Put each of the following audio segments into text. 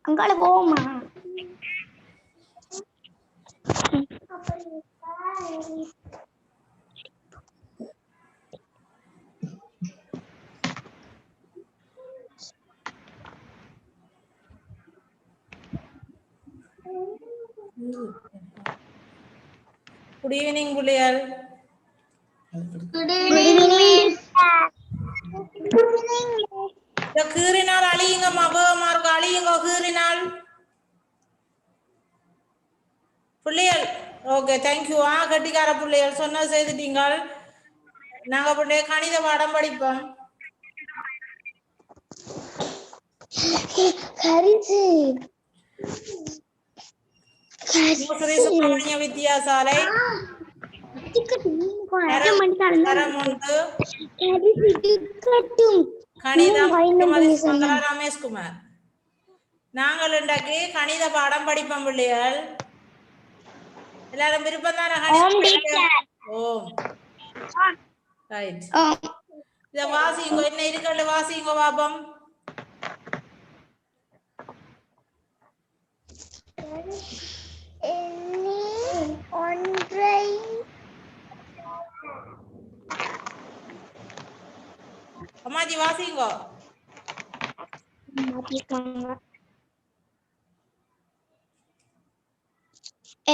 அங்கால போமா Good evening, Bulial. Good evening. Good evening. The Kirinal Alinga Mabamar Kalinga Kirinal. Bulial. Okay, thank you. Katikara Bulial. Sonna say the dingle. Nagapune Kani the Vadam Badipam. Kariji. Musri Subramania Vidya Salai. Aramondu. Kanidam Mangala Ramesh Kumar. நாங்களண்டக்கு கணித பாடம் படிப்போம் பிள்ளைகள் எல்லாரும் விருப்பம் தான ஓம் right இத வாசிங்க என்ன இருக்கல வாசிங்க பாப்போம் ஒன்றை அம்மாஜி வாசிங்க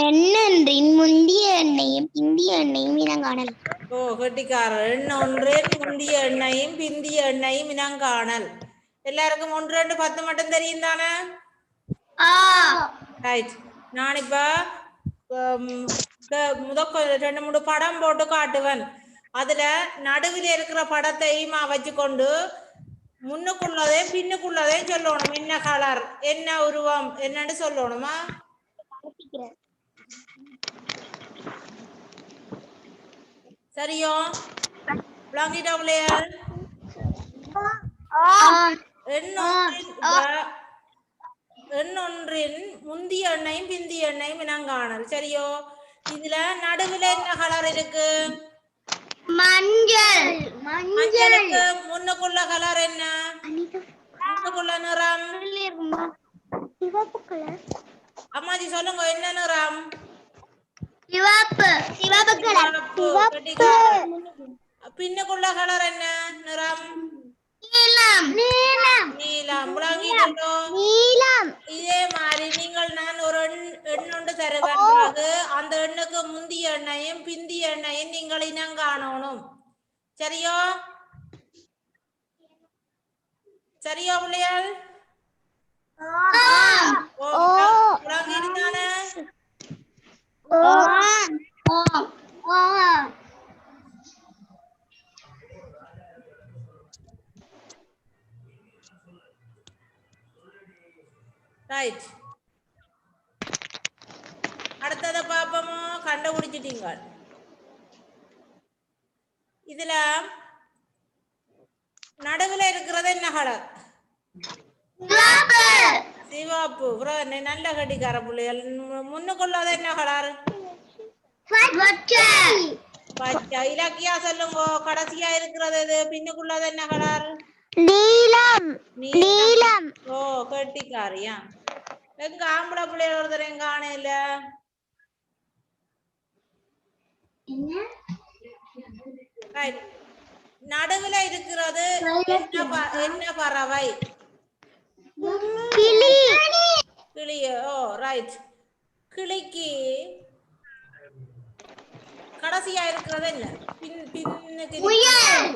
எண்ணொன்றின் முந்திய எண்ணையும் பிந்திய எண்ணையும் இனங்காணல். ஓ கெட்டிக்காரர் எண்ணொன்றின் முந்திய எண்ணையும் பிந்திய எண்ணையும் இனங்காணல். எல்லாருக்கும் 1 2 10 மட்டும் தெரியும் தானே? ரைட். நான் இப்ப முதல் 2 3 படம் போட்டு காட்டுவேன். அதுல நடுவில் இருக்கிற படத்தையுமா வச்சுக்கொண்டு முன்னுக்குள்ளதே பின்னுக்குள்ளதே சொல்லணும். என்ன கலர் என்ன உருவம் என்னன்னு சொல்லணுமா? சரியோ விளங்கிட்டா பிள்ளையார்? எண்ணொன்றின் முந்திய எண்ணையும் பிந்திய எண்ணையும் இனங்காணல். சரியோ? இதுல நடுவில் என்ன கலர் இருக்கு? மஞ்சள். மஞ்சளுக்கு முன்னுக்குள்ள கலர் என்ன? முன்னுக்குள்ள நிறம் சிவப்பு கலர். அம்மாஜி சொல்லுங்க என்ன நிறம்? சிவப்பு. சிவப்பு கலர். பின்னுக்குள்ள கலர் என்ன நிறம்? நீலம். நீலம். நீலம். விளங்கிட்டோ? நீலம். இதே மாதிரி நான் ஒரு எண்ணொண்டு தருவேன். அந்த எண்ணுக்கு முந்திய எண்ணையும் பிந்திய எண்ணையும் நீங்கள் இனங்காணணும். சரியோ? சரியா பிள்ளையாள்? விளங்கிட்டானே? ரைட். அடுத்தத பாப்போமோ? கண்டுபிடிச்சிட்டீங்க. இதுல நடுவில் இருக்கிறது என்ன கலர்? சிவப்பு. நல்ல கட்டிக்கார பிள்ளைகள். முன்னுக்குள்ளது என்ன கலர்? பச்சை. இலக்கியா சொல்லுங்க. கடைசியா இருக்கிறது இது பின்னுக்குள்ளது என்ன கலர்? நீலம். நீலம். ஓ கட்டிக்காரியா? எங்க ஆம்பளை பிள்ளைகள் ஒருத்தர் எங்க ஆணையில நடுவுல இருக்கிறது என்ன பறவை? கிளி. கிளியோ? ஓ ரைட். கிளிக்கு கடைசியா இருக்கிறது என்ன? பின்னுக்கு முயல்.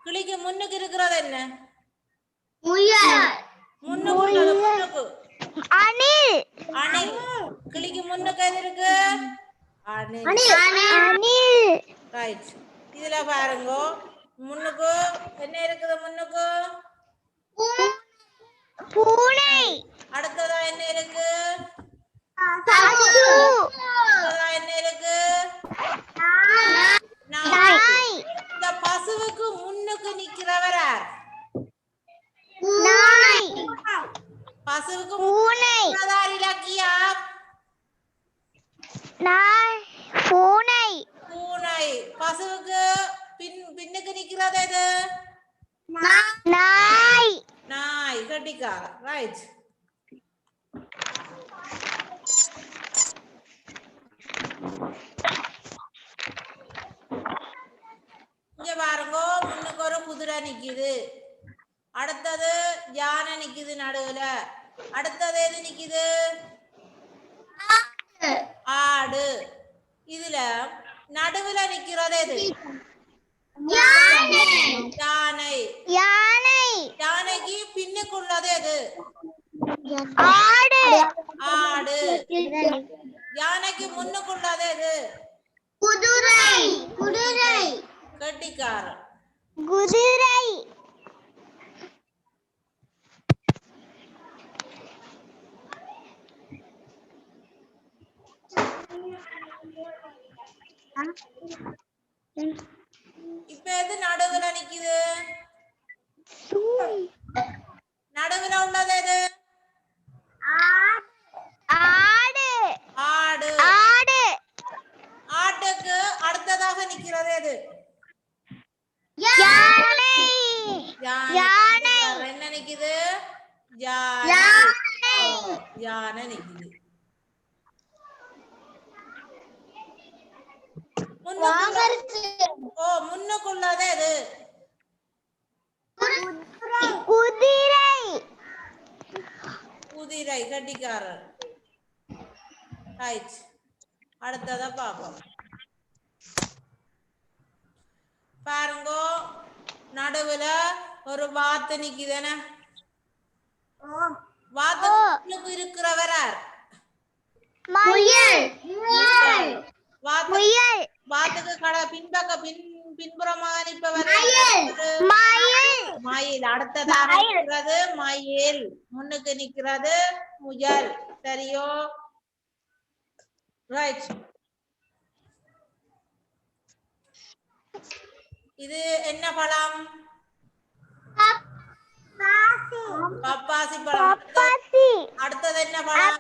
கிளிக்கு முன்னுக்கு இருக்கிறது என்ன? முயல். முன்னுக்கு அணில். அணில். கிளிக்கு முன்னுக்கு எது இருக்கு? அணில். அணில். ரைட். இதுல பாருங்க முன்னுக்கு என்ன இருக்குது? முன்னுக்கு பூனை. அடுத்ததா என்ன இருக்கு? பசு. அடுத்ததா என்ன இருக்கு? நாய். இந்த பசுவுக்கு முன்னுக்கு நிக்கிறவர் யார்? நாய். பசுவுக்கு பூனை. இலக்கியா? நாய். பூனை. பூனை. பசுவுக்கு பின்னுக்கு நிக்கிறது எது? நாய் நாய் கட்டிக்காரன் ரைட். இங்க பாருங்க, முன்னுக்கு ஒரு குதிரை நிக்குது, அடுத்தது யானை நிக்குது நடுவுல, அடுத்தது எது நிக்குது? ஆடு. இதுல நடுவுல நிக்கிறது எது? யானை. யானை யானைக்கு பின்னுக்குள்ளது எது? ஆடு ஆடு. யானைக்கு முன்னுக்குள்ளது எது? குதிரை கட்டிக்காரன். குதிரை இப்ப எது நடுவுல நிக்குது? நடுவுல உள்ளது எது? ஆடு ஆடு. ஆடு ஆட்டுக்கு அடுத்ததாக நிக்கிறது எது? யானை யானை. என்ன நிக்குது? யானை. யானை நிக்குது. முன்னுக்குள்ளது எது? குதிரை குதிரை கட்டிக்காரர் ரைட். அடுத்தத பாப்போம். பாருங்க, நடுவுல ஒரு வாத்து நிக்குதுன. வாத்துக்கு இருக்கிறவர் வாத்துக்கு பின்புறமாக நிற்பவர் மயில். அடுத்ததாக நிற்கிறது மயில், முன்னுக்கு நிற்கிறது முயல். சரியோ? ரைட். இது என்ன பழம்? பப்பாசி பழம். அடுத்தது என்ன பழம்?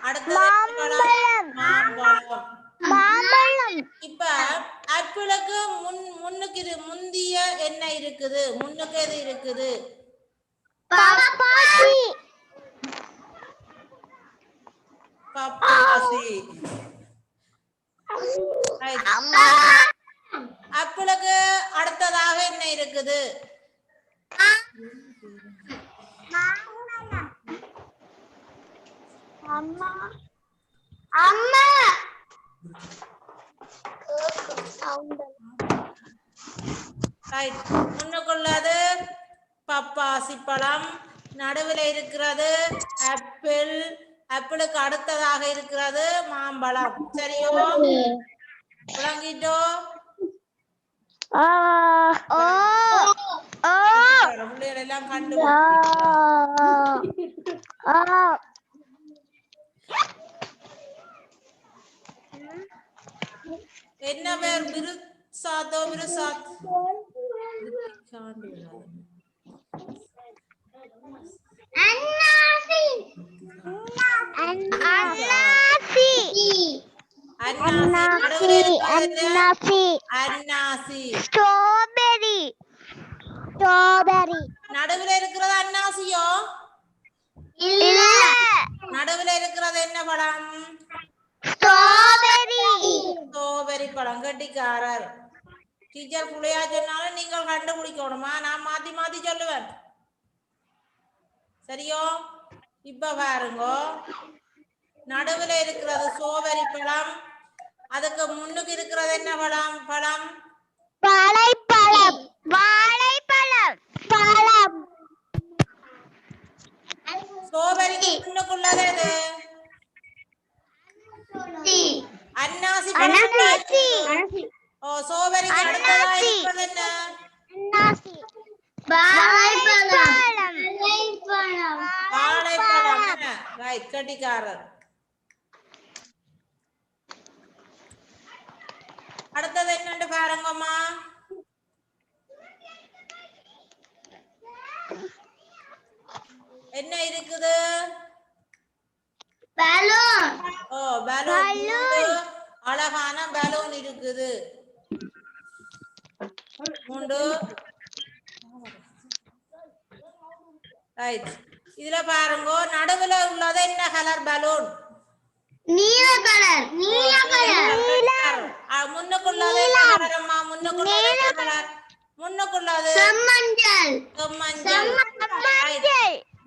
அடுத்தது மாம்பழம். இப்ப ஆப்பிளுக்கு முன்னுக்கு முந்திய என்ன இருக்குது? முன்னுக்கு எது இருக்குது? பப்பாசி. ஆப்பிளுக்கு அடுத்ததாக என்ன இருக்குது? முன்னுக்குள்ளது பப்பாசி பழம், நடுவில் இருக்கிறது ஆப்பிள், ஆப்பிளுக்கு அடுத்ததாக இருக்கிறது மாம்பழம். சரியோ? விளங்கிட்டோ? எல்லாம் கண்டு என்ன பேர்? விருசாத்தோ விருசாத் நடுவில் இருக்கிறது அன்னாசியோ? நடுவில் இருக்கிறது என்ன பழம்? ஸ்ட்ராபெரி பழம். கட்டிக்காரர். டீச்சர் புள்ளையா சொன்னாலும் நீங்கள் கண்டுபிடிக்கணுமா? நான் மாத்தி மாத்தி சொல்லுவேன். சரியோ? இப்ப பாருங்க, நடுவில் இருக்கிறது ஸ்ட்ராபெரி பழம், அதுக்கு முன்னுக்கு இருக்கிறது என்ன பழம்? பழம் ஸ்ட்ராபெரிக்கு முன்னுக்குள்ளது எது? அன்னாசி பழம். ஓ, ஸ்ட்ராபெரிக்கு அடுத்ததா இருக்கிறது என்ன? வாழைப்பழம். ரைட், கட்டிக்காரர். அடுத்தது என்னன்னு பாருங்கம்மா. என்ன இருக்குது? ஓ, பலூன். அழகான பலூன் இருக்குது. ரைட். இதுல பாருங்க நடுவுல உள்ளது என்ன கலர் பலூன்? நீல கலர். நீல கலர். முன்னுக்குள்ளது என்ன கலர் அம்மா? முன்னுக்குள்ளது என்ன கலர்? முன்னுக்குள்ளது செம்மஞ்சள். மஞ்சள்.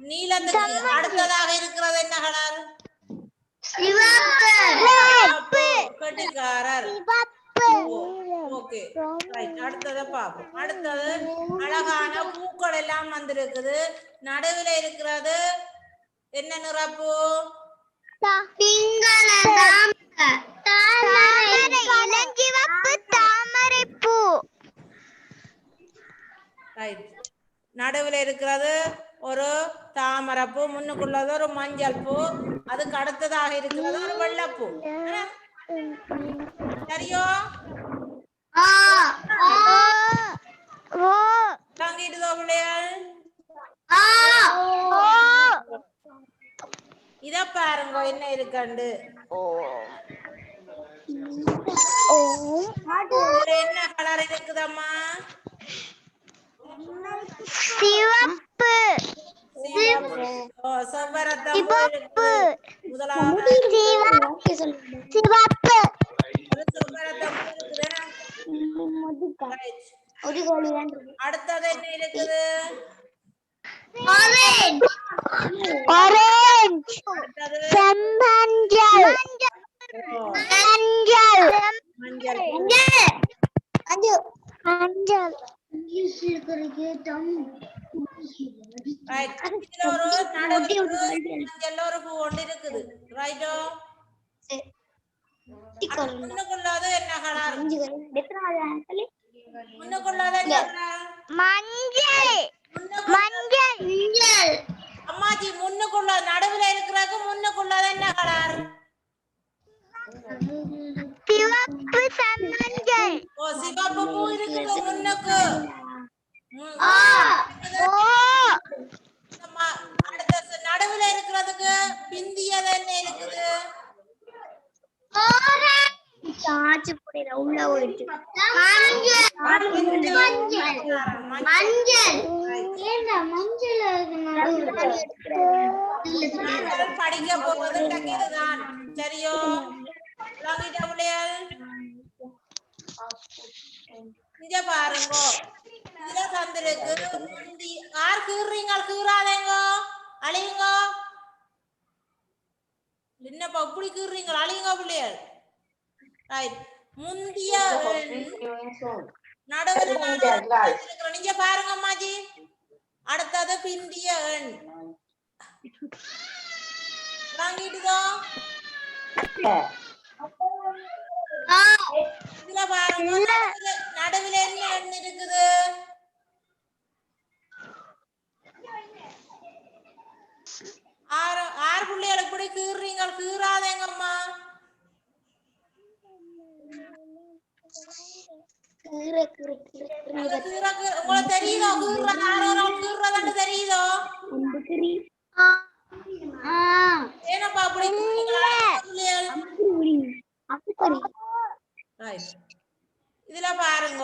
நீலத்துக்கு அடுத்ததாக இருக்கிறது என்ன கலர்? சிவப்பு. கட்டிக்காரர். Okay right. அடுத்தத பாப்போம். அடுத்தது அழகான பூக்கள் எல்லாம் வந்திருக்குது. நடுவுல இருக்கிறது என்ன நிறப்பு? தாமரைப்பூ. ரைட். நடுவுல இருக்கிறது ஒரு தாமரைப்பூ, முன்னுக்குள்ளது ஒரு மஞ்சள் பூ, அதுக்கு அடுத்ததாக இருக்கிறது ஒரு வெள்ளைப்பூ. சரியோ? தாங்கிட்டுதோ பிள்ளைகள்? இத பாருங்க என்ன இருக்கண்டு. என்ன கலர் இருக்குதம்மா? சிவப்பு. செவ்வரத்தம் பூ இருக்குது. முதலாவது சிவப்பு. ஒரு செவ்வரத்தம் பூ இருக்குது. அடுத்தது என்ன இருக்குது? ஆரஞ்சு. அடுத்தது செம்மஞ்சள். மஞ்சள். மஞ்சள். மஞ்சள். ரைட். இதுல ஒரு நடுவுல மஞ்சள்ல ஒரு பூ ஒன்று இருக்குது. ரைட்டோ? முன்னுக்குள்ளது என்ன கலர்? முன்னுக்குள்ளது என்ன கலர்? மஞ்சள். மஞ்சள். அம்மாஜி முன்னுக்குள்ள நடுவுல இருக்கிறதுக்கு முன்னுக்குள்ளது என்ன கலர்? சிவப்பு. செம்மஞ்சள். ஓ சிவப்பு பூ இருக்குது முன்னுக்கு. அடுத்த நடுவுல இருக்கிறதுக்கு பிந்தியது என்ன இருக்குது? உள்ள போயிட்டு மஞ்சள். படிக்க போவது இதுதான். சரியோ? இங்க பாருங்க. இதுல தந்திருக்கு முந்தி யார் கீறீங்க? கீறாதேங்க, அழியுங்க. என்னப்பா இப்படி கீறீங்க? அழியுங்க பிள்ளைகள். ரைட். முந்திய நடுவுல நீங்க பாருங்க அம்மாஜி. அடுத்தது பிந்திய எண் வாங்கிட்டுதோ? இதுல பாருங்க நடுவுல என்ன எண் இருக்குது? ஆறு பிள்ளைகள் இப்படி கீறீங்க, கீறாதேங்கம்மா. உங்களுக்கு தெரியுதோ கீறது? ஆரோ கீறதான்னு தெரியுதோ? ஏனப்பா அப்படி இதுல பாருங்க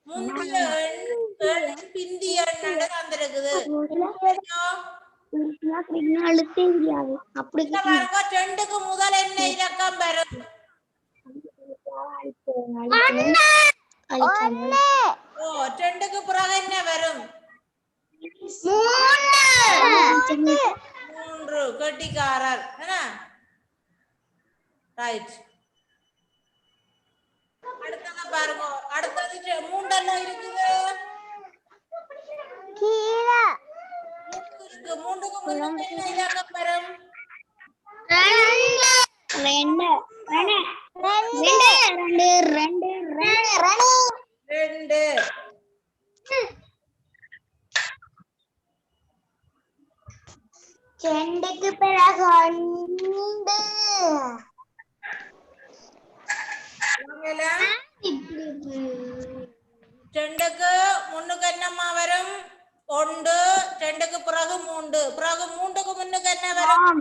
முந்திய எண் பிந்திய எண் வந்திருக்குது. பாருங்க ரெண்டுக்கு முதல் என்ன இலக்கம் வரும்? ஓ ரெண்டுக்கு பிறகு என்ன வரும்? 3. கட்டிக்காரர். ரைட். அடுத்தது பாருங்க. அடுத்தது 3 எல்லாம் இருக்குது. இருக்கு. 3க்கு முன்னுக்கு என்ன இலக்கம் வரும்? 2. செண்டுக்கு பிறகு 2க்கு முன்னுக்கு என்னம்மா வரும்? 1. 2க்கு பிறகு 3. பிறகு 3க்கு முன்னுக்கு என்ன வரும்?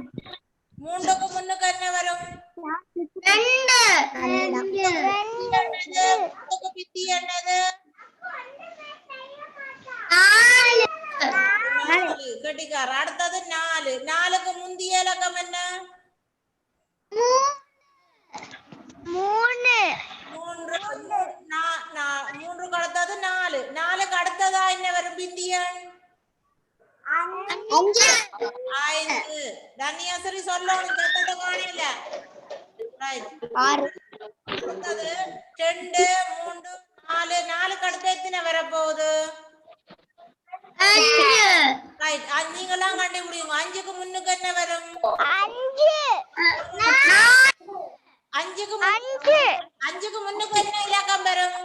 3க்கு முன்னுக்கு என்ன வரும்? 2. பித்தி என்னது? 4. கட்டிக்கார. அடுத்தது 4. 4க்கு முந்திய இலக்கம் என்ன? 3 3. 3க்கு அடுத்தது 4. 4க்கு அடுத்ததா என்ன வரும் பிந்தியன்? 5 5. தன்யாசரி சொல்லணும் கேட்டது காணல. ரைட். 6 அடுத்தது 2 3 4. 4க்கு அடுத்து எத்தனை வரப்போகுது? 5 ரைட். நீங்களாம் கண்டுபிடிங்க. 5க்கு முன்னுக்கு என்ன வரும்? 5க்கு முன்னுக்கு என்ன இலக்கம் வரும்?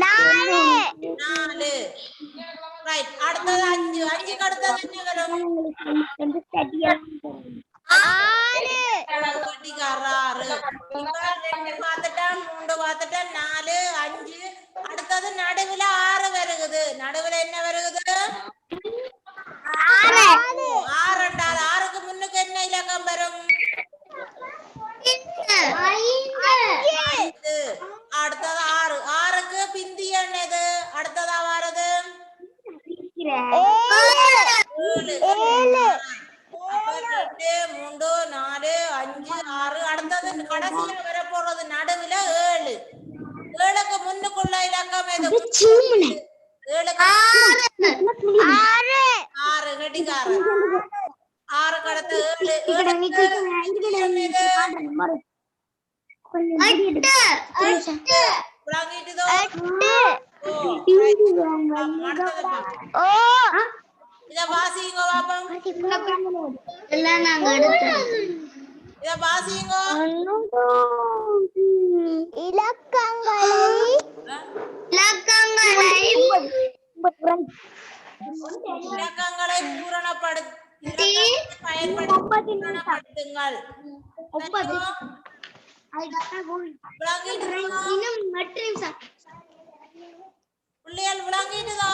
4. ரைட். அடுத்தது 5. 5க்கு அடுத்தது என்ன வரும்? 6. இப்ப 2 பார்த்துட்டேன், 3 பார்த்துட்டேன், 4 5. அடுத்தது நடுவுல 6 வருகுது. நடுவுல என்ன வருகுது? 6 என்றால் 6க்கு முன்னுக்கு என்ன இலக்கம் வரும்? 5. அடுத்தது 6. 6க்கு பிந்தி என்னது? அடுத்ததா வரது 7. அப்ப 2 3 4 5 6. அடுத்தது கடைசியா வரப்போறது நடுவுல 7. 7க்கு முன்னுக்குள்ள இலக்கம் எது? 7க்கு 6. கட்டிக்காரன். 6க்கு அடுத்து 7. விளங்கிட்டுதோ? இத வாசிங்க பாப்போம். இத வாசிங்க. இலக்கங்களை பூரணப்படுத்தி பயன்படுத்துங்கள். பிள்ளைகள் விளங்கிட்டுதா?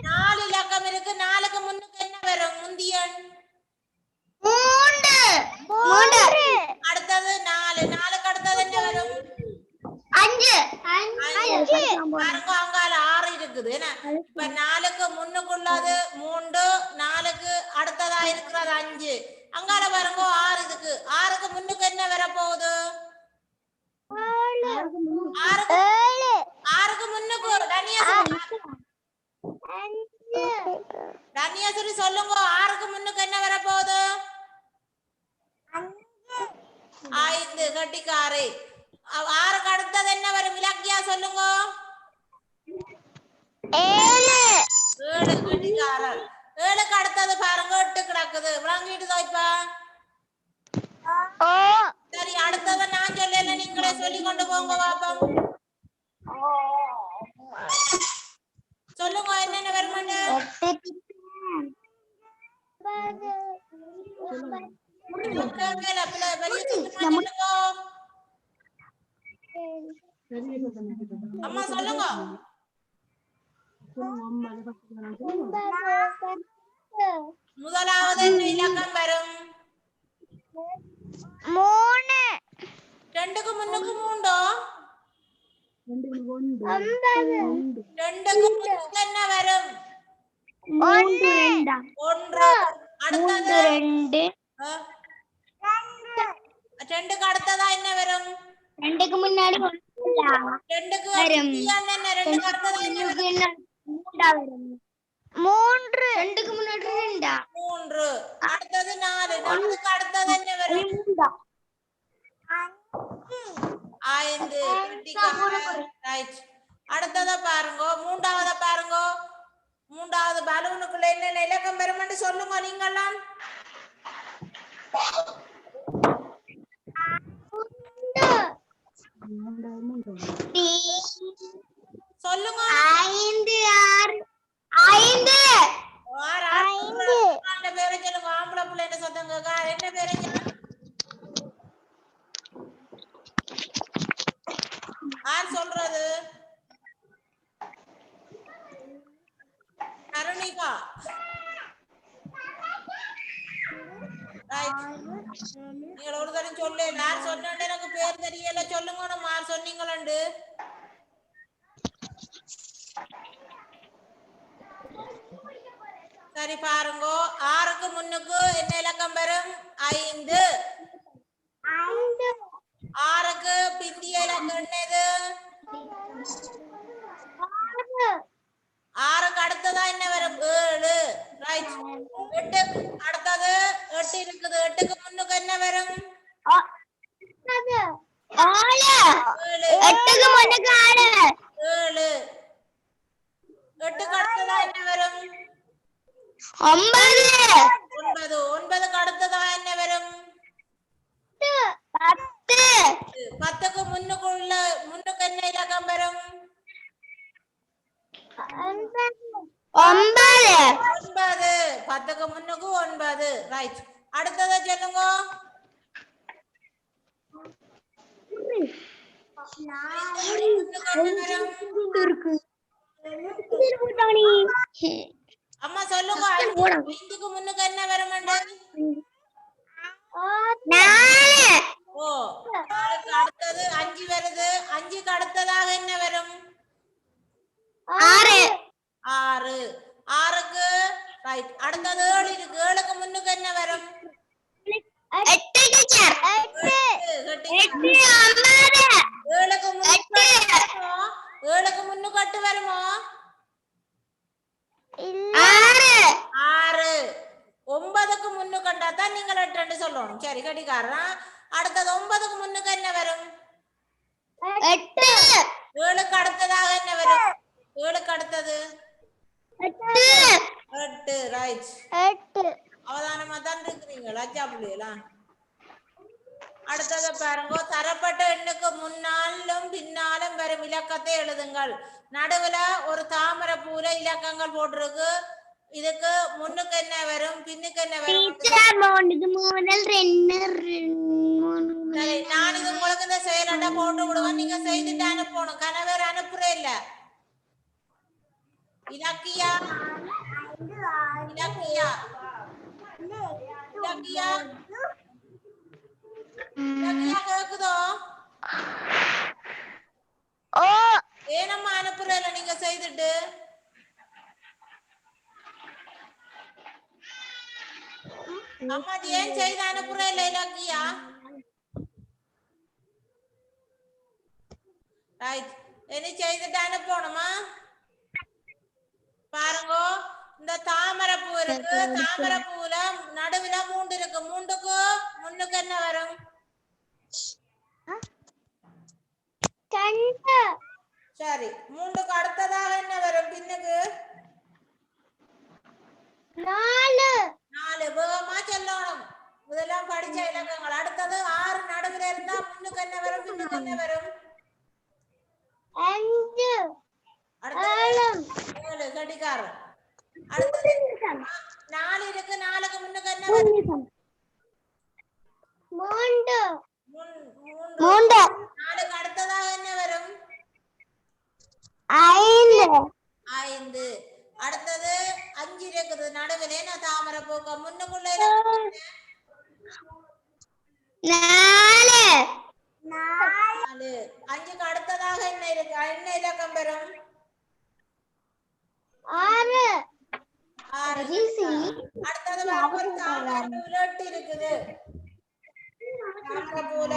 4 இலக்கம் இருக்கு. 4க்கு முன்னுக்கு என்ன வரும்? முந்தியன் 3 அடுத்தது 4. 4க்கு அடுத்தது என்ன வரும்? 5 பாருங்க, அங்கால 6 இருக்குது. என்ன? இப்ப 4க்கு முன்னுக்குள்ளது 3. 4க்கு அடுத்ததா இருக்கிறது 5. அங்கால பாருங்க 6 இருக்கு. 6க்கு முன்னுக்கு என்ன வரப்போகுது? 6க்கு முன்னுக்கு தன்யாசரி சொல்லுங்க. 6க்கு முன்னுக்கு என்ன வரப்போகுது? 5. கட்டிக்காரை. 6க்கு அடுத்தது என்ன வரும்? இலக்கியா சொல்லுங்க. 7. கட்டிக்காரர். 7க்கு அடுத்தது பாருங்க 8 கிடக்குது. விளங்கிட்டுதா? இப்ப சரி, அடுத்தது நான் சொல்லல, நீங்களே சொல்லி கொண்டு போங்க பாப்போம். சொல்லுங்க என்னென்ன வருமானு? அம்மா சொல்லுங்க. முதலாவது என்ன இலக்கம் வரும்? 3 2க்கு முன்னுக்கு 3. 2க்கு முன்னுக்கு என்ன வரும்? 1 அடுத்தது 2 2க்கு அடுத்ததா என்ன வரும்? 2க்கு முன்னாடி 2க்கு என்ன? 2க்கு அடுத்ததா என்ன வரும்? 3 2க்கு முன்னாடி 3. அடுத்தது 4. 4க்கு அடுத்தது என்ன வரும்? 5. ரைட். அடுத்தத பாருங்க. மூன்றாவத பாருங்க. மூன்றாவது பலூனுக்குள்ள என்ன இலக்கம் வரும்னு சொல்லுங்க நீங்கலாம். சொல்லுங்க. 5 5 அந்த பேரை சொல்லுங்க. ஆம்பளை பிள்ளை என்ன சத்தம் கேட்க? என்ன பேரை யார் சொல்றது? கருணிகா. நீங்க ஒரு தடவை சொல்லு. யார் சொன்ன எனக்கு பேர் தெரியல. சொல்லுங்க. யார் சொன்னீங்களு? சரி பாருங்க, 6க்கு முன்னுக்கு என்ன இலக்கம் வரும்? 5. 6க்கு பிந்திய இலக்கம் என்னது? 6க்கு அடுத்ததா என்ன வரும்? 7. ரைட். 8 அடுத்தது 8 இருக்குது. 8க்கு முன்னுக்கு என்ன வரும்? 7. 8க்கு அடுத்ததா என்ன வரும்? 9. 9க்கு அடுத்ததா என்ன வரும்? 10க்கு முன்னுக்கு என்ன இலக்கம் வரும்? 9. 10க்கு முன்னுக்கு 9. ரைட். அடுத்ததை சொல்லுங்க. அம்மா சொல்லுங்க, 5க்கு முன்னுக்கு என்ன வரும்? ஓ, 4க்கு அடுத்தது 5 வருது. 5க்கு அடுத்ததாக என்ன வரும்? 6. 6க்கு ரைட். அடுத்தது 7 இருக்கு. 7க்கு முன்னுக்கு என்ன வரும்? 8. 7க்கு முன்னுக்கு 8 வருமோ? 6. 9க்கு முன்னுக்கு கண்டாதான் நீங்கள் 8 சொல்லணும். சரி, கடிகாரன். அடுத்தது 9க்கு முன்னுக்கு என்ன வரும்? 8. 7க்கு அடுத்ததாக என்ன வரும்? 7க்கு அடுத்தது 8. ரைட். அவதானமா தான் இருக்கிறீங்களா சாப்பிடுங்களா? அடுத்தது பாருங்க, தரப்பட்ட எண்ணுக்கு முன்னாலும் பின்னாலும் வரும் இலக்கத்தை எழுதுங்கள். நடுவுல ஒரு தாமரை பூல இலக்கங்கள் போட்டிருக்கு. இதுக்கு முன்னுக்கு என்ன வரும், பின்னுக்கு என்ன வரும்? சரி, நான் இது உங்களுக்கு இந்த செயலட்டை போட்டு விடுவேன். நீங்க செய்துட்டு அனுப்பணும். கணவர் அனுப்புறே இல்ல. இலக்கியா இலக்கியா இலக்கியா இலக்கியா கேக்குதோ? ஏனம்மா அனுப்புறே இல்ல நீங்க செய்துட்டு? அம்மா ஏன் செய்து அனுப்புறே இல்ல இலக்கியா? ரைட். இனி செய்துட்டு அனுப்பணுமா? பாருங்க, இந்த தாமரை பூ இருக்கு. தாமரை பூல நடுவுல 3 இருக்கு. 3க்கு முன்னுக்கு என்ன வரும்? சரி, 3க்கு அடுத்ததாக என்ன வரும்? பின்னுக்கு 4. வேகமா சொல்லணும். இதெல்லாம் படிச்ச இலக்கங்கள். அடுத்தது 6 நடுவுல இருந்தா முன்னுக்கு என்ன வரும், பின்னுக்கு என்ன வரும்? 5. அடுத்தது 7. கடிகாரம். அடுத்தது 4 இருக்கு. 4க்கு முன்னுக்கு என்ன வரும்? 3. 4க்கு அடுத்ததாக என்ன வரும்? 5. அடுத்தது 5 இருக்குது. நடுவிலே நான் தாமரை பூக்க முன்னுக்குள்ள 4. 5க்கு அடுத்ததாக என்ன இருக்கு? என்ன இலக்கம் வரும்? 6. அடுத்தது ஒரு தாமரை பூல 8 இருக்குது. தாமரை பூல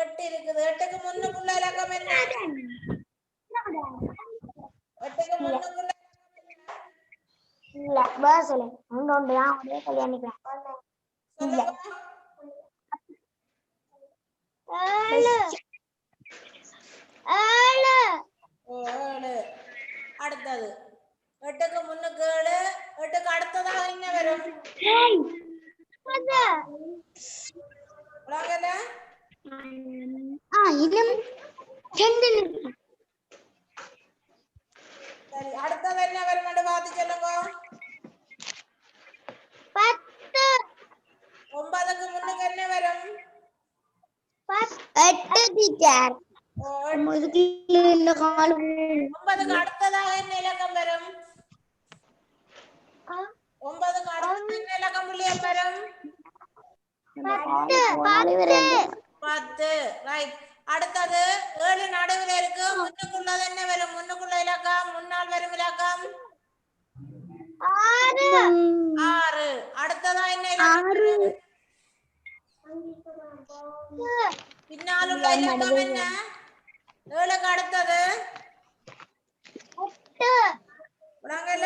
8 இருக்குது. 8க்கு முன்னுக்குள்ள இலக்கம் என்ன? 8க்கு முன்னுக்குள்ள இல்ல பஸ் சொல்ல ஒன்று தான் ஒரே கல்யாணிக்கலாம். 7. அடுத்தது 8க்கு முன்னுக்கு 7. 8க்கு அடுத்ததாக என்ன வரும்? சரி, அடுத்தது என்ன வரும் என்று பார்த்து சொல்லுங்க. 10. 9க்கு முன்னுக்கு என்ன வரும்? 8 டீச்சர். 9க்கு அடுத்ததாக என்ன இலக்கம் வரும்? 9க்கு அடுத்தது என்ன இலக்கம் புள்ளியம் வரும்? 10. ரைட். அடுத்தது 7 நடுவுல இருக்கு. முன்னுக்குள்ளது என்ன வரும்? முன்னுக்குள்ள இலக்கம், முன்னால் வரும் இலக்கம் 6. 6. அடுத்ததா என்ன இலக்கம்? பின்னால் உள்ள இலக்கம் என்ன? 7க்கு அடுத்தது உலகல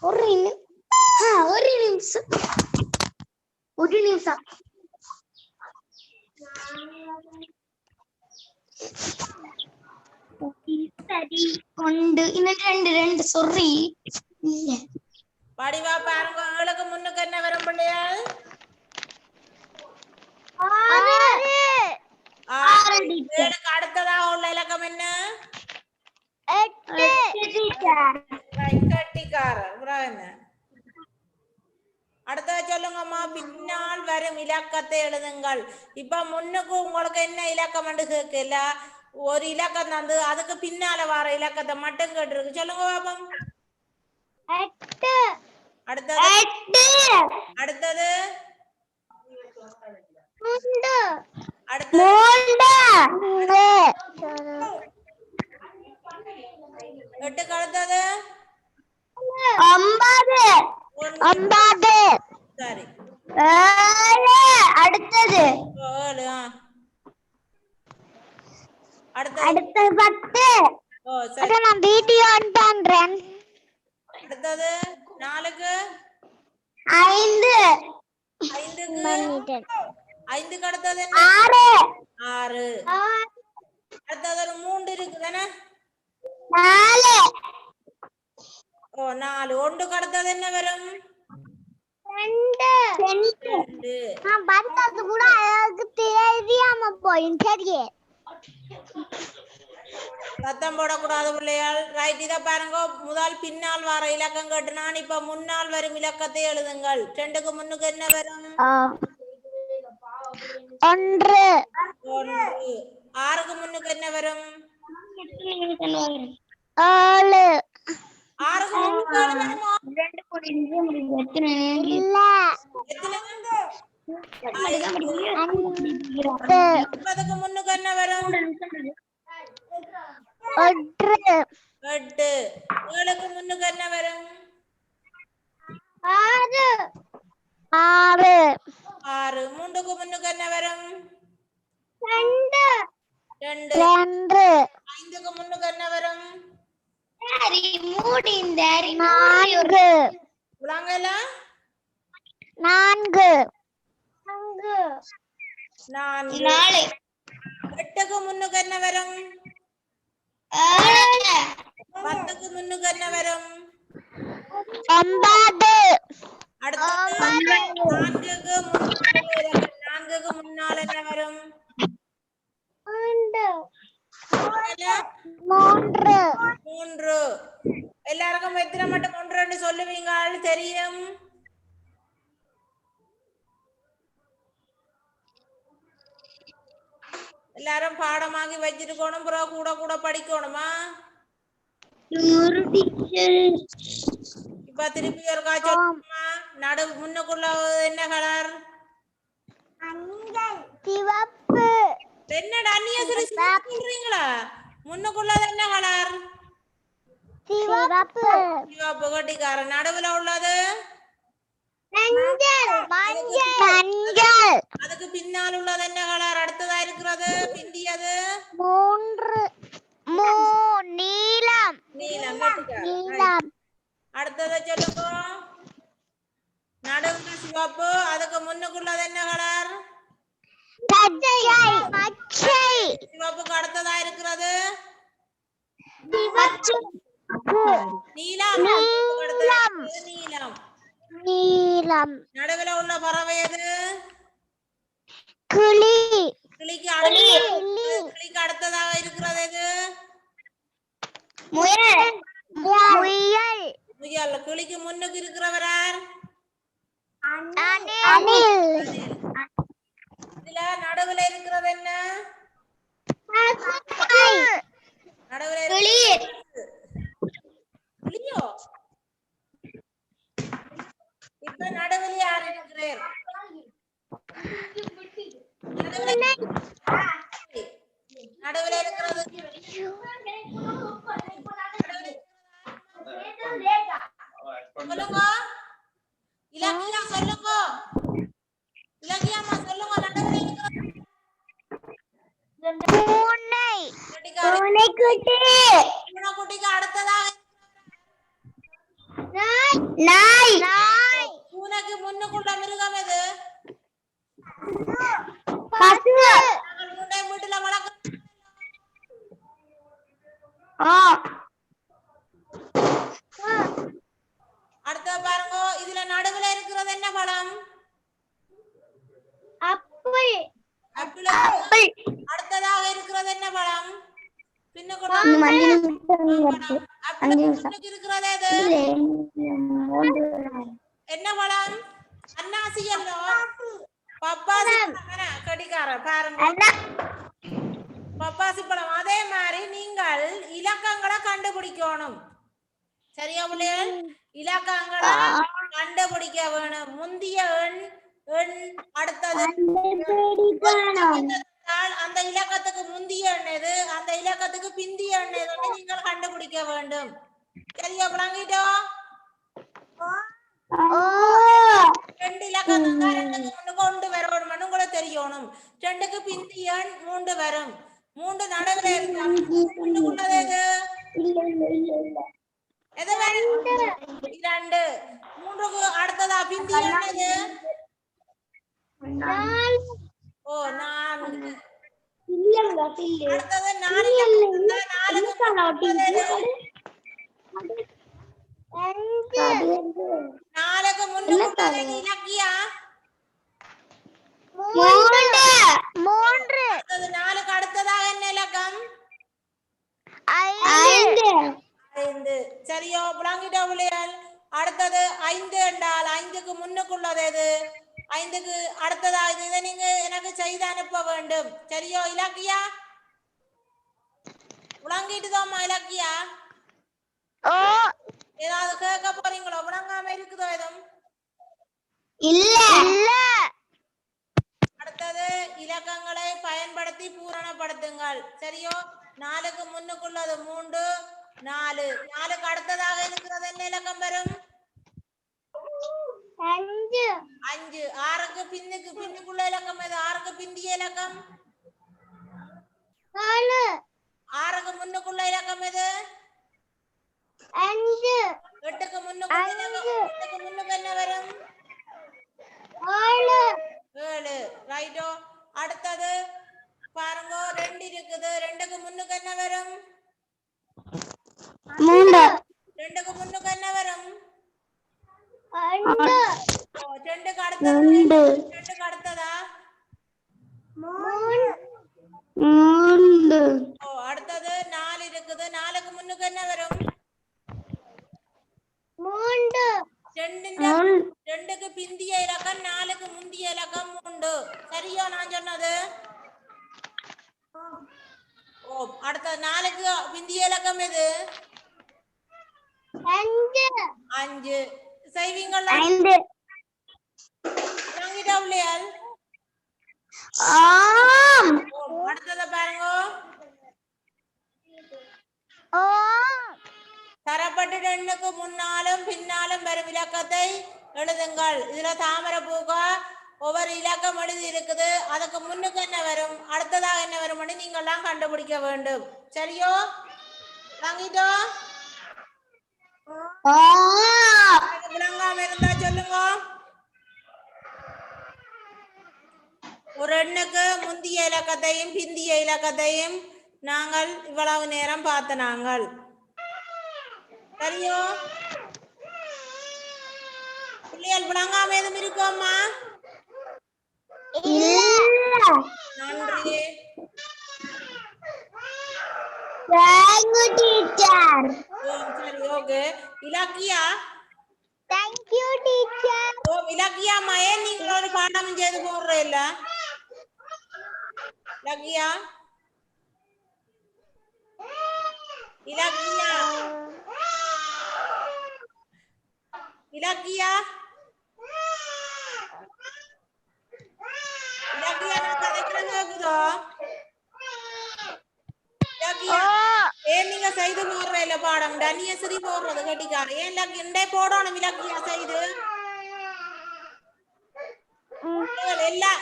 ஒரு நிமிஷம் சரி கொண்டு இன்னும் ரெண்டு sorry இல்ல படிவா பாருங்க. 7க்கு முன்னுக்கு என்ன வரும் பிள்ளைகள்? 6. 7க்கு அடுத்ததா உள்ள இலக்கம் என்ன? 8 கட்டிக்காரர். என்ன அடுத்த சொல்லுங்கம்மா. பின்னால் வரும் இலக்கத்தை எழுதுங்கள். இப்ப முன்னுக்கு உங்களுக்கு என்ன இலக்கம் என்று கேட்கல, ஒரு இலக்கம் தந்து அதுக்கு பின்னால வர இலக்கத்தை மட்டும் கேட்டிருக்கு. சொல்லுங்க பாப்போம். 8 அடுத்தது அடுத்தது அடுத்தது 8க்கு அடுத்தது 9 சரி 7 அடுத்தது 7. அடுத்தது 10 சரி. நான் வீடியோ ஆன் பண்றேன். அடுத்தது 4க்கு 5 5க்கு அடுத்தது என்ன? 6. அடுத்தது ஒரு 3 இருக்கு தானே? 4 4. 1க்கு அடுத்தது என்ன வரும்? 2. நான் பார்த்தது கூட எனக்கு தெரியாம போயும் சரியே. சத்தம் போடக்கூடாது பிள்ளையால். ரைட். இதை பாருங்க. முதல் பின்னால் வர இலக்கம் கேட்டு நான் இப்ப முன்னால் வரும் இலக்கத்தை எழுதுங்கள். 2க்கு முன்னுக்கு என்ன வரும்? 1 6க்கு முன்னுக்கு என்ன வரும்? 7 6க்கு முன்னுக்கு என்ன வருமோ? இல்ல எத்தனை? 9க்கு முன்னுக்கு என்ன வரும்? 8 7க்கு முன்னுக்கு என்ன வரும்? 6 3க்கு முன்னுக்கு என்ன வரும்? 2 5க்கு முன்னுக்கு என்ன வரும்? 4 உலகல 4 8க்கு முன்னுக்கு என்ன வரும்? 10க்கு முன்னுக்கு என்ன வரும்? 9 அடுத்தது 4க்கு முன்னால் என்ன வரும்? 3. எல்லாருக்கும் எத்தனை மட்டும் 1 சொல்லுவீங்க தெரியும்? எல்லாரும் பாடமாகி வச்சிருக்கணும். பிறகு கூட கூட படிக்கணுமா? இப்ப திருப்பி ஒரு காய்ச்சல். நடு முன்னுக்குள்ள என்ன கலர்? சிவப்பு. என்னடா அண்ணிய சொல்லி சொல்றீங்களா? முன்னுக்குள்ளது என்ன கலர்? சிவப்பு. சிவப்பு கட்டிக்கார. நடுவுல உள்ளது மஞ்சள். அதுக்கு பின்னால் உள்ளது என்ன கலர்? அடுத்ததா இருக்கிறது பிந்தியது நீலம். நீலம். அடுத்ததை சொல்லுங்க. நடுவுல சிவப்பு. அதுக்கு முன்னுக்குள்ளது என்ன கலர்? பச்சை. சிவப்புக்கு அடுத்ததா இருக்கிறது நீலம். நடுவுல உள்ள பறவை எது? கிளி. கிளிக்கு அடுத்ததாக இருக்கிறது எது? முயல். கிளிக்கு முன்னுக்கு இருக்கிறவரார்? அணில். இதுல நடுவுல இருக்கிறது என்ன? நடுவுல கிளியோ? இப்ப நடுவில் யார் இருக்கிறார்? நடுவுல இருக்கிறது சொல்லுங்க இலக்கியா சொல்லுங்க இலக்கியாமா சொல்லுங்க நடுவுல இருக்கிற பூனை கெட்டிக்காரி பூனைக்குட்டி பூனைக்குட்டிக்கு அடுத்ததாக நாய் நாய் நாய் பூனைக்கு முன்னுக்குள்ள மிருகம் எது பசு நாங்கள் பூனை வீட்டுல வளர்க்க அடுத்த பாருங்க இதுல நடுவுல இருக்கிறது என்ன பழம் ஆப்பிள் ஆப்பிள் அடுத்ததாக இருக்கிறது என்ன பழம் பின்னுக்குள்ள ஆப்பிளுக்கு இருக்கிறது எது என்ன பழம் அன்னாசி அல்லோ பப்பாசி பழம் கடிகார பாருங்க பப்பாசி பழம் அதே மாதிரி நீங்கள் இலக்கங்களை கண்டுபிடிக்கணும் சரியா பிள்ளைகள் இலக்கங்களை கண்டுபிடிக்க வேணும் முந்திய எண் அடுத்தது அந்த இலக்கத்துக்கு முந்திய எண் எது அந்த இலக்கத்துக்கு பிந்திய எண் எதுன்னு நீங்கள் கண்டுபிடிக்க வேண்டும் சரியா விளங்கிட்டோ ரெண்டு இலக்கம் ரெண்டுக்கு முன்னுக்கு ஒன்று வரணும் கூட தெரியணும் ரெண்டுக்கு பிந்திய எண் 3 வரும் 3 நடுவுல இருந்தா எது வேணும் 2 3க்கு அடுத்ததா பிந்தி என்னது ஓ 4 அடுத்தது 4க்கு முன்னுக்கு இலக்கியா 3 அடுத்தது 4க்கு அடுத்ததாக என்ன இலக்கம் 5 சரியோ விளங்கிட்டோ பிள்ளைகள் அடுத்தது 5 என்றால் 5க்கு முன்னுக்குள்ளது எது 5க்கு அடுத்ததா இதை நீங்க எனக்கு செய்து அனுப்ப வேண்டும் சரியோ இலக்கியா விளங்கிட்டுதோமா இலக்கியா ஏதாவது கேட்க போறீங்களோ விளங்காம இருக்குதோ எதுவும் இல்ல அடுத்தது இலக்கங்களை பயன்படுத்தி பூரணப்படுத்துங்கள் சரியோ 4க்கு முன்னுக்குள்ளது 3 4 4க்கு அடுத்ததாக இருக்கிறது என்ன இலக்கம் வரும் 5 6க்கு பின்னுக்குள்ள இலக்கம் எது 6க்கு பிந்திய இலக்கம் 6க்கு முன்னுக்குள்ள இலக்கம் எது 5 8க்கு முன்னுக்கு என்ன வரும் 7 ரைட்டோ அடுத்தது பாருங்க 2 இருக்குது 2க்கு முன்னுக்கு என்ன வரும் 2க்கு முன்னுக்கு என்ன வரும் 2க்கு அடுத்ததா அடுத்தது 4 இருக்குது 4க்கு முன்னுக்கு என்ன வரும் 2க்கு பிந்திய இலக்கம் 4க்கு முந்திய இலக்கம் 3 சரியோ நான் சொன்னது அடுத்தது 4க்கு பிந்திய இலக்கம் எது 5 செய்வீங்களா அடுத்தத பாருங்க தரப்பட்ட எண்ணுக்கு முன்னாலும் பின்னாலும் வரும் இலக்கத்தை எழுதுங்கள் இதுல தாமரை பூக்கா ஒவ்வொரு இலக்கம் எழுதி இருக்குது அதுக்கு முன்னுக்கு என்ன வரும் அடுத்ததாக என்ன வரும் நீங்க எல்லாம் கண்டுபிடிக்க வேண்டும் சரியோ வாங்கிட்டோ விளங்காம இருந்தா சொல்லுங்க ஒரு எண்ணுக்கு முந்திய இலக்கத்தையும் பிந்திய இலக்கத்தையும் நாங்கள் இவ்வளவு நேரம் பார்த்த நாங்கள் சரியோ பிள்ளைகள் விளங்காம எதுவும் இருக்கோம்மா நன்றி சரி okay Ilakkiya thank you teacher Ilakkiya மயே நீங்க ஒரு பாடம் செய்து போடுற இல்ல இலக்கியா இலக்கியா இலக்கியா இலக்கியா நான் கதைக்கிறேன் கேக்குதோ இலக்கியா இலக்கிய பாடம் டன்னியஸ்ரீ போடுறது கட்டிக்காரு ஏன் இண்டே போடணும் இலக்கிய செய்து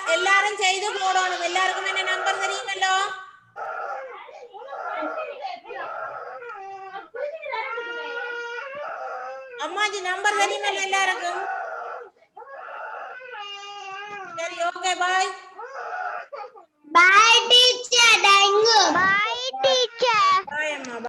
எல்லாரும் செய்து போடணும் எல்லாருக்கும் என்ன நம்பர் தெரியுமல்லோ அம்மாஜி நம்பர் தெரியுமல்ல எல்லாருக்கும் சரி okay bye Bye teacher, thank you. Bye teacher. பாய் அம்மா